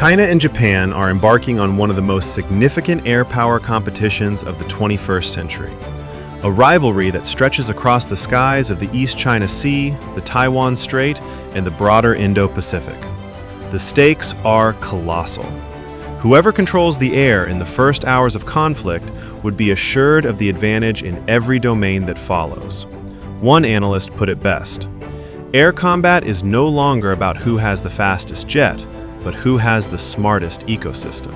China and Japan are embarking on one of the most significant air power competitions of the 21st century. A rivalry that stretches across the skies of the East China Sea, the Taiwan Strait, and the broader Indo-Pacific. The stakes are colossal. Whoever controls the air in the first hours of conflict would be assured of the advantage in every domain that follows. One analyst put it best: air combat is no longer about who has the fastest jet, but who has the smartest ecosystem.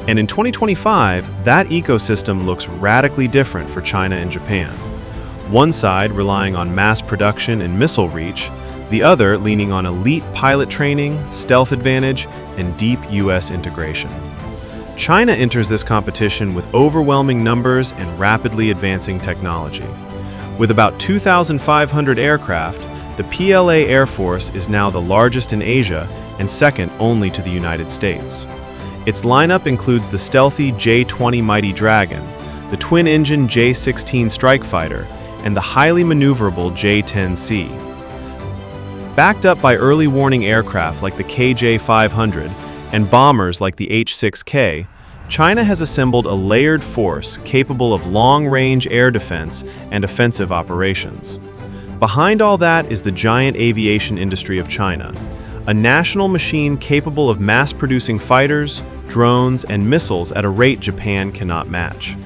And in 2025, that ecosystem looks radically different for China and Japan. One side relying on mass production and missile reach, the other leaning on elite pilot training, stealth advantage, and deep US integration. China enters this competition with overwhelming numbers and rapidly advancing technology. With about 2,500 aircraft, the PLA Air Force is now the largest in Asia and second only to the United States. Its lineup includes the stealthy J-20 Mighty Dragon, the twin-engine J-16 Strike Fighter, and the highly maneuverable J-10C. Backed up by early warning aircraft like the KJ-500 and bombers like the H-6K, China has assembled a layered force capable of long-range air defense and offensive operations. Behind all that is the giant aviation industry of China, a national machine capable of mass-producing fighters, drones, and missiles at a rate Japan cannot match.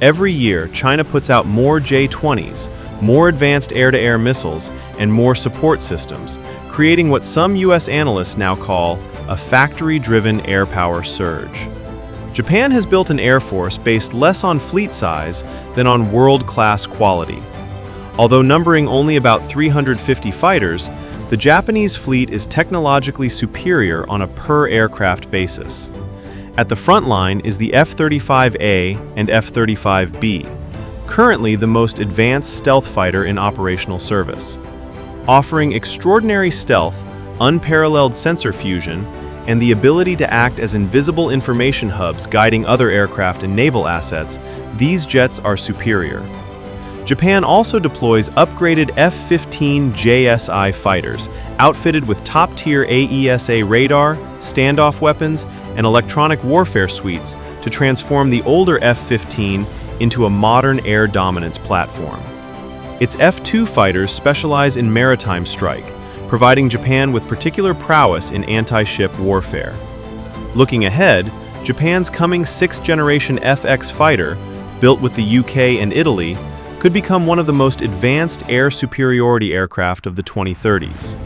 Every year, China puts out more J-20s, more advanced air-to-air missiles, and more support systems, creating what some US analysts now call a factory-driven air power surge. Japan has built an air force based less on fleet size than on world-class quality. Although numbering only about 350 fighters, the Japanese fleet is technologically superior on a per-aircraft basis. At the front line is the F-35A and F-35B, currently the most advanced stealth fighter in operational service. Offering extraordinary stealth, unparalleled sensor fusion, and the ability to act as invisible information hubs guiding other aircraft and naval assets, these jets are superior. Japan also deploys upgraded F-15 JSI fighters, outfitted with top-tier AESA radar, standoff weapons, and electronic warfare suites to transform the older F-15 into a modern air dominance platform. Its F-2 fighters specialize in maritime strike, providing Japan with particular prowess in anti-ship warfare. Looking ahead, Japan's coming sixth-generation FX fighter, built with the UK and Italy, could become one of the most advanced air superiority aircraft of the 2030s.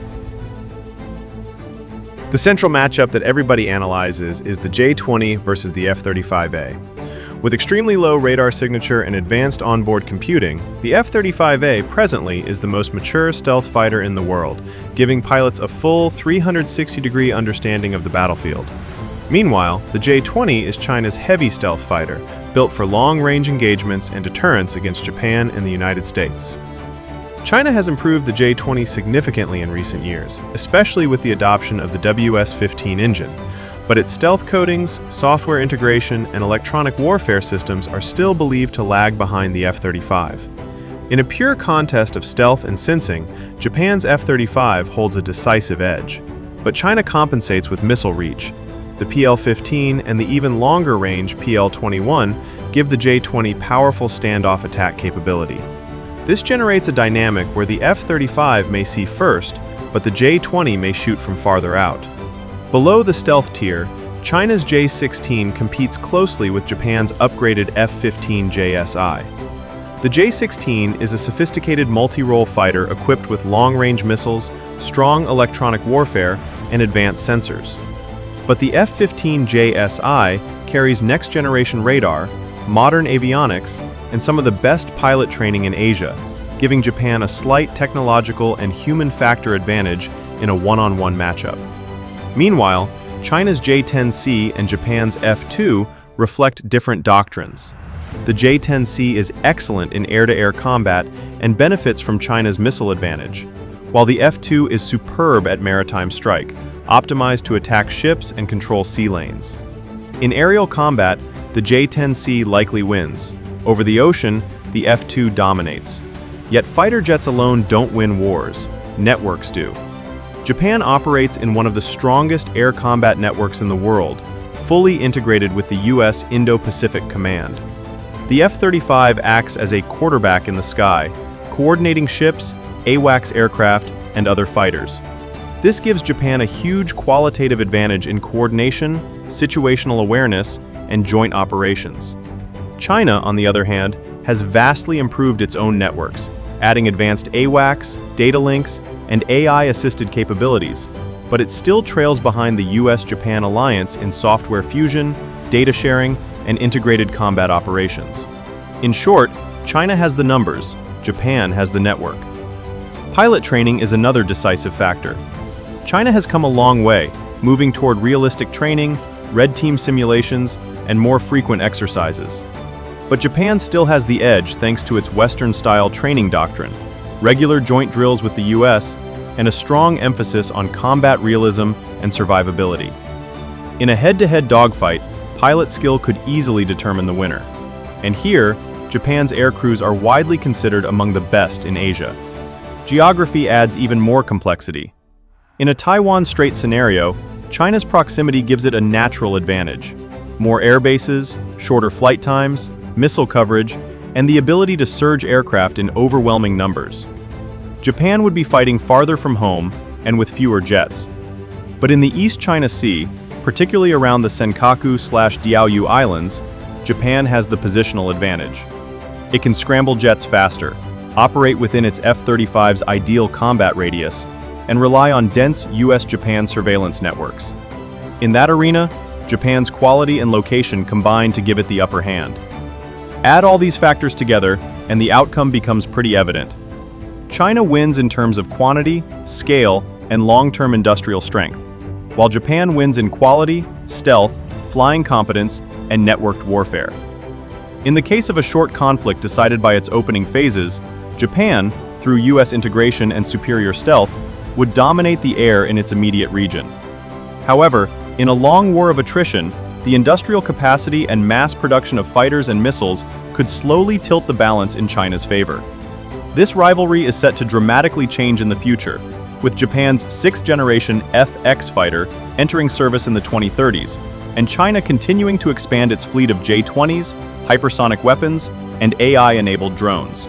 The central matchup that everybody analyzes is the J-20 versus the F-35A. With extremely low radar signature and advanced onboard computing, the F-35A presently is the most mature stealth fighter in the world, giving pilots a full 360-degree understanding of the battlefield. Meanwhile, the J-20 is China's heavy stealth fighter, built for long-range engagements and deterrence against Japan and the United States. China has improved the J-20 significantly in recent years, especially with the adoption of the WS-15 engine, but its stealth coatings, software integration, and electronic warfare systems are still believed to lag behind the F-35. In a pure contest of stealth and sensing, Japan's F-35 holds a decisive edge, but China compensates with missile reach. The PL-15 and the even longer-range PL-21 give the J-20 powerful standoff attack capability. This generates a dynamic where the F-35 may see first, but the J-20 may shoot from farther out. Below the stealth tier, China's J-16 competes closely with Japan's upgraded F-15 JSI. The J-16 is a sophisticated multi-role fighter equipped with long-range missiles, strong electronic warfare, and advanced sensors. But the F-15 JSI carries next-generation radar, modern avionics, and some of the best pilot training in Asia, giving Japan a slight technological and human factor advantage in a one-on-one matchup. Meanwhile, China's J-10C and Japan's F-2 reflect different doctrines. The J-10C is excellent in air-to-air combat and benefits from China's missile advantage, while the F-2 is superb at maritime strike, optimized to attack ships and control sea lanes. In aerial combat, the J-10C likely wins. Over the ocean, the F-2 dominates. Yet fighter jets alone don't win wars. Networks do. Japan operates in one of the strongest air combat networks in the world, fully integrated with the U.S. Indo-Pacific Command. The F-35 acts as a quarterback in the sky, coordinating ships, AWACS aircraft, and other fighters. This gives Japan a huge qualitative advantage in coordination, situational awareness, and joint operations. China, on the other hand, has vastly improved its own networks, adding advanced AWACS, data links, and AI-assisted capabilities, but it still trails behind the US-Japan alliance in software fusion, data sharing, and integrated combat operations. In short, China has the numbers, Japan has the network. Pilot training is another decisive factor. China has come a long way, moving toward realistic training, red team simulations, and more frequent exercises. But Japan still has the edge thanks to its Western-style training doctrine, regular joint drills with the US, and a strong emphasis on combat realism and survivability. In a head-to-head dogfight, pilot skill could easily determine the winner. And here, Japan's air crews are widely considered among the best in Asia. Geography adds even more complexity. In a Taiwan Strait scenario, China's proximity gives it a natural advantage. More air bases, shorter flight times, missile coverage, and the ability to surge aircraft in overwhelming numbers. Japan would be fighting farther from home and with fewer jets. But in the East China Sea, particularly around the Senkaku/Diaoyu Islands, Japan has the positional advantage. It can scramble jets faster, operate within its F-35's ideal combat radius, and rely on dense US-Japan surveillance networks. In that arena, Japan's quality and location combine to give it the upper hand. Add all these factors together, and the outcome becomes pretty evident. China wins in terms of quantity, scale, and long-term industrial strength, while Japan wins in quality, stealth, flying competence, and networked warfare. In the case of a short conflict decided by its opening phases, Japan, through US integration and superior stealth, would dominate the air in its immediate region. However, in a long war of attrition, the industrial capacity and mass production of fighters and missiles could slowly tilt the balance in China's favor. This rivalry is set to dramatically change in the future, with Japan's 6th-generation F-X fighter entering service in the 2030s, and China continuing to expand its fleet of J-20s, hypersonic weapons, and AI-enabled drones.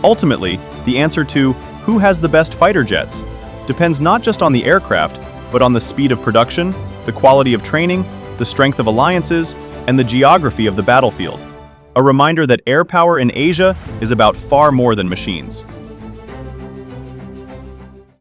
Ultimately, the answer to who has the best fighter jets depends not just on the aircraft, but on the speed of production, the quality of training, the strength of alliances, and the geography of the battlefield. A reminder that air power in Asia is about far more than machines.